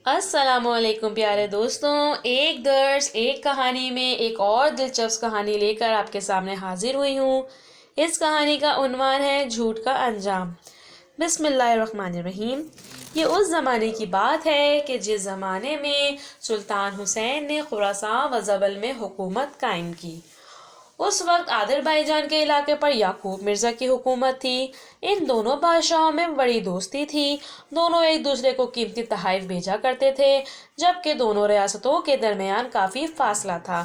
السلام علیکم پیارے دوستوں، ایک درس ایک کہانی میں ایک اور دلچسپ کہانی لے کر آپ کے سامنے حاضر ہوئی ہوں۔ اس کہانی کا عنوان ہے جھوٹ کا انجام۔ بسم اللہ الرحمن الرحیم۔ یہ اس زمانے کی بات ہے کہ جس زمانے میں سلطان حسین نے خراسان و زبل میں حکومت قائم کی۔ اس وقت آذربائیجان کے علاقے پر یعقوب مرزا کی حکومت تھی۔ ان دونوں بادشاہوں میں بڑی دوستی تھی۔ دونوں ایک دوسرے کو قیمتی تحائف بھیجا کرتے تھے، جبکہ دونوں ریاستوں کے درمیان کافی فاصلہ تھا۔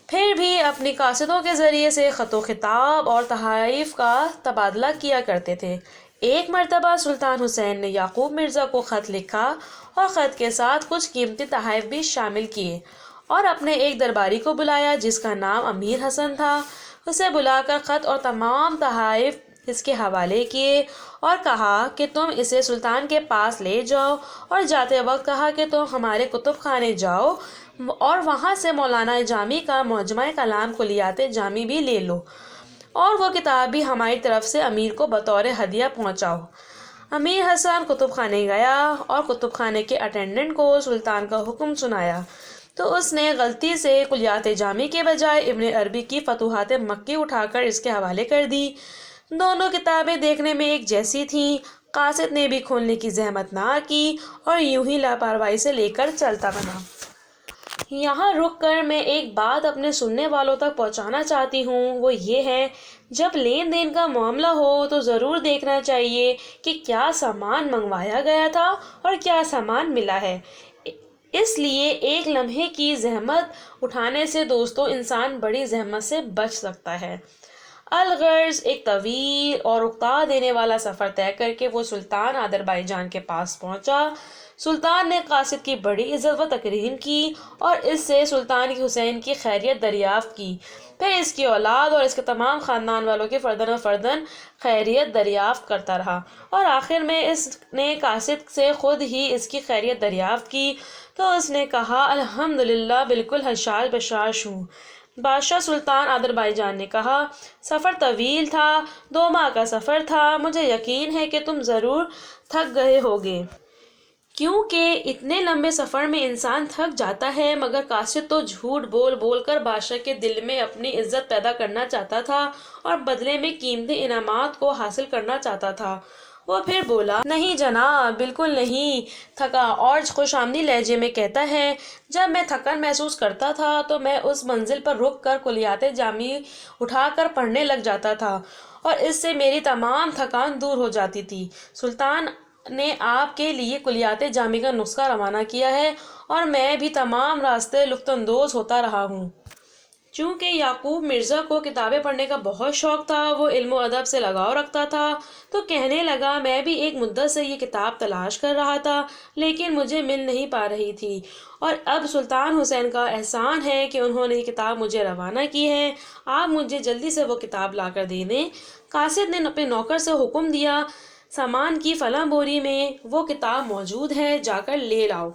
پھر بھی اپنی قاصدوں کے ذریعے سے خط و خطاب اور تحائف کا تبادلہ کیا کرتے تھے۔ ایک مرتبہ سلطان حسین نے یعقوب مرزا کو خط لکھا اور خط کے ساتھ کچھ قیمتی تحائف بھی شامل کیے اور اپنے ایک درباری کو بلایا جس کا نام امیر حسن تھا۔ اسے بلا کر خط اور تمام تحائف اس کے حوالے کیے اور کہا کہ تم اسے سلطان کے پاس لے جاؤ، اور جاتے وقت کہا کہ تم ہمارے کتب خانے جاؤ اور وہاں سے مولانا جامی کا مجمع کلام کلیات جامی بھی لے لو، اور وہ کتاب بھی ہماری طرف سے امیر کو بطور ہدیہ پہنچاؤ۔ امیر حسن کتب خانے گیا اور کتب خانے کے اٹینڈنٹ کو سلطان کا حکم سنایا تو اس نے غلطی سے کلیات جامی کے بجائے ابن عربی کی فتوحات مکی اٹھا کر اس کے حوالے کر دی۔ دونوں کتابیں دیکھنے میں ایک جیسی تھیں۔ قاصد نے بھی کھولنے کی زحمت نہ کی اور یوں ہی لاپرواہی سے لے کر چلتا بنا۔ یہاں رک کر میں ایک بات اپنے سننے والوں تک پہنچانا چاہتی ہوں، وہ یہ ہے، جب لین دین کا معاملہ ہو تو ضرور دیکھنا چاہیے کہ کیا سامان منگوایا گیا تھا اور کیا سامان ملا ہے۔ اس لیے ایک لمحے کی زحمت اٹھانے سے دوستوں انسان بڑی زحمت سے بچ سکتا ہے۔ الغرض ایک طویل اور اکتا دینے والا سفر طے کر کے وہ سلطان آذربائیجان کے پاس پہنچا۔ سلطان نے قاصد کی بڑی عزت و تکریم کی اور اس سے سلطان کی حسین کی خیریت دریافت کی، پھر اس کی اولاد اور اس کے تمام خاندان والوں کی فرداً فرداً خیریت دریافت کرتا رہا، اور آخر میں اس نے قاصد سے خود ہی اس کی خیریت دریافت کی تو اس نے کہا، الحمدللہ، بالکل حشاش بشاش ہوں۔ بادشاہ سلطان آذربائیجان نے کہا، سفر طویل تھا، 2 ماہ کا سفر تھا، مجھے یقین ہے کہ تم ضرور تھک گئے ہوگے، کیونکہ اتنے لمبے سفر میں انسان تھک جاتا ہے۔ مگر قاصد تو جھوٹ بول بول کر بادشاہ کے دل میں اپنی عزت پیدا کرنا چاہتا تھا اور بدلے میں قیمتی انعامات کو حاصل کرنا چاہتا تھا۔ وہ پھر بولا، نہیں جناب، بالکل نہیں تھکا، اور خوش آمدی لہجے میں کہتا ہے، جب میں تھکن محسوس کرتا تھا تو میں اس منزل پر رک کر کلیات جامی اٹھا کر پڑھنے لگ جاتا تھا اور اس سے میری تمام تھکان دور ہو جاتی تھی۔ سلطان نے آپ کے لیے کلیات جامی کا نسخہ روانہ کیا ہے اور میں بھی تمام راستے لطف اندوز ہوتا رہا ہوں۔ چونکہ یعقوب مرزا کو کتابیں پڑھنے کا بہت شوق تھا، وہ علم و ادب سے لگاؤ رکھتا تھا، تو کہنے لگا، میں بھی ایک مدت سے یہ کتاب تلاش کر رہا تھا لیکن مجھے مل نہیں پا رہی تھی، اور اب سلطان حسین کا احسان ہے کہ انہوں نے یہ کتاب مجھے روانہ کی ہے، آپ مجھے جلدی سے وہ کتاب لا کر دے دیں۔ قاصد نے اپنے نوکر سے حکم دیا، سامان کی فلاں بوری میں وہ کتاب موجود ہے، جا کر لے لاؤ۔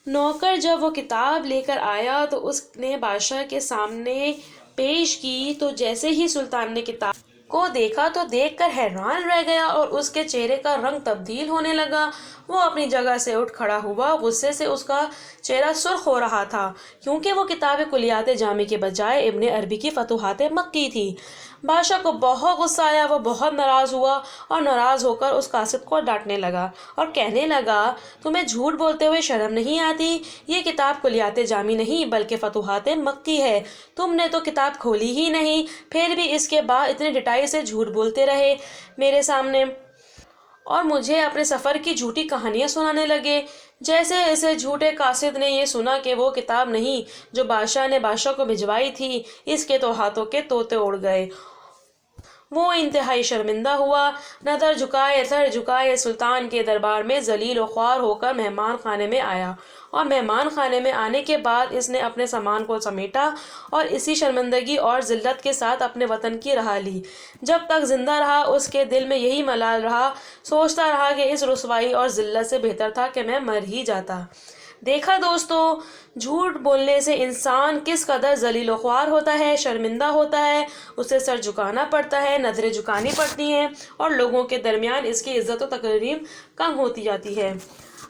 نوکر جب وہ کتاب لے کر آیا تو اس نے بادشاہ کے سامنے پیش کی تو جیسے ہی سلطان نے کتاب کو دیکھا تو دیکھ کر حیران رہ گیا اور اس کے چہرے کا رنگ تبدیل ہونے لگا۔ وہ اپنی جگہ سے اٹھ کھڑا ہوا، غصے سے اس کا چہرہ سرخ ہو رہا تھا، کیونکہ وہ کتاب کلیات جامی کے بجائے ابن عربی کی فتوحات مکی تھی۔ بادشاہ کو بہت غصہ آیا، وہ بہت ناراض ہوا اور ناراض ہو کر اس قاصد کو ڈانٹنے لگا اور کہنے لگا، تمہیں جھوٹ بولتے ہوئے شرم نہیں آتی؟ یہ کتاب کلیات جامی نہیں بلکہ فتوحات مکی ہے، تم نے تو کتاب کھولی ہی نہیں، پھر بھی اس کے بعد اتنی ڈٹائی سے جھوٹ بولتے رہے میرے سامنے اور مجھے اپنے سفر کی جھوٹی کہانیاں سنانے لگے۔ جیسے اسے جھوٹے قاصد نے یہ سنا کہ وہ کتاب نہیں جو بادشاہ نے بادشاہ کو بھجوائی تھی، اس کے تو ہاتھوں کے طوطے اڑ گئے۔ وہ انتہائی شرمندہ ہوا، نظر جھکائے سر جھکائے سلطان کے دربار میں ذلیل و خوار ہو کر مہمان خانے میں آیا، اور مہمان خانے میں آنے کے بعد اس نے اپنے سامان کو سمیٹا اور اسی شرمندگی اور ذلت کے ساتھ اپنے وطن کی راہ لی۔ جب تک زندہ رہا اس کے دل میں یہی ملال رہا، سوچتا رہا کہ اس رسوائی اور ذلت سے بہتر تھا کہ میں مر ہی جاتا۔ دیکھا دوستو، جھوٹ بولنے سے انسان کس قدر ذلیل و خوار ہوتا ہے، شرمندہ ہوتا ہے، اسے سر جھکانا پڑتا ہے، نظریں جھکانی پڑتی ہیں اور لوگوں کے درمیان اس کی عزت و تکریم کم ہوتی جاتی ہے۔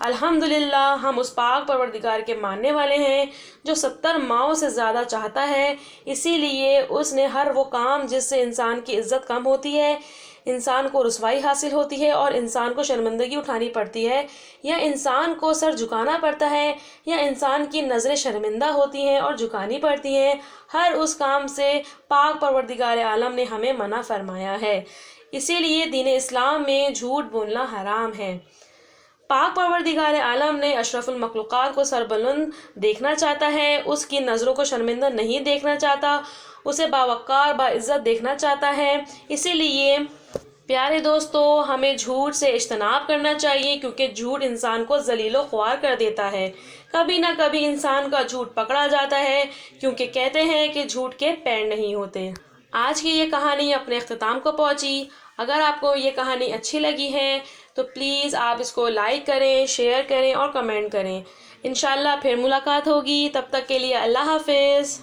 الحمدللہ ہم اس پاک پروردگار کے ماننے والے ہیں جو 70 ماؤں سے زیادہ چاہتا ہے، اسی لیے اس نے ہر وہ کام جس سے انسان کی عزت کم ہوتی ہے، انسان کو رسوائی حاصل ہوتی ہے اور انسان کو شرمندگی اٹھانی پڑتی ہے، یا انسان کو سر جھکانا پڑتا ہے، یا انسان کی نظریں شرمندہ ہوتی ہیں اور جھکانی پڑتی ہیں، ہر اس کام سے پاک پروردگار عالم نے ہمیں منع فرمایا ہے۔ اسی لیے دین اسلام میں جھوٹ بولنا حرام ہے۔ پاک پروردگار عالم نے اشرف المخلوقات کو سربلند دیکھنا چاہتا ہے، اس کی نظروں کو شرمندہ نہیں دیکھنا چاہتا، اسے باوقار باعزت دیکھنا چاہتا ہے۔ اسی لیے پیارے دوستو، ہمیں جھوٹ سے اجتناب کرنا چاہیے، کیونکہ جھوٹ انسان کو ذلیل و خوار کر دیتا ہے۔ کبھی نہ کبھی انسان کا جھوٹ پکڑا جاتا ہے، کیونکہ کہتے ہیں کہ جھوٹ کے پیر نہیں ہوتے۔ آج کی یہ کہانی اپنے اختتام کو پہنچی۔ اگر آپ کو یہ کہانی اچھی لگی ہے تو پلیز آپ اس کو لائک کریں، شیئر کریں اور کمنٹ کریں۔ انشاءاللہ پھر ملاقات ہوگی، تب تک کے لیے اللہ حافظ۔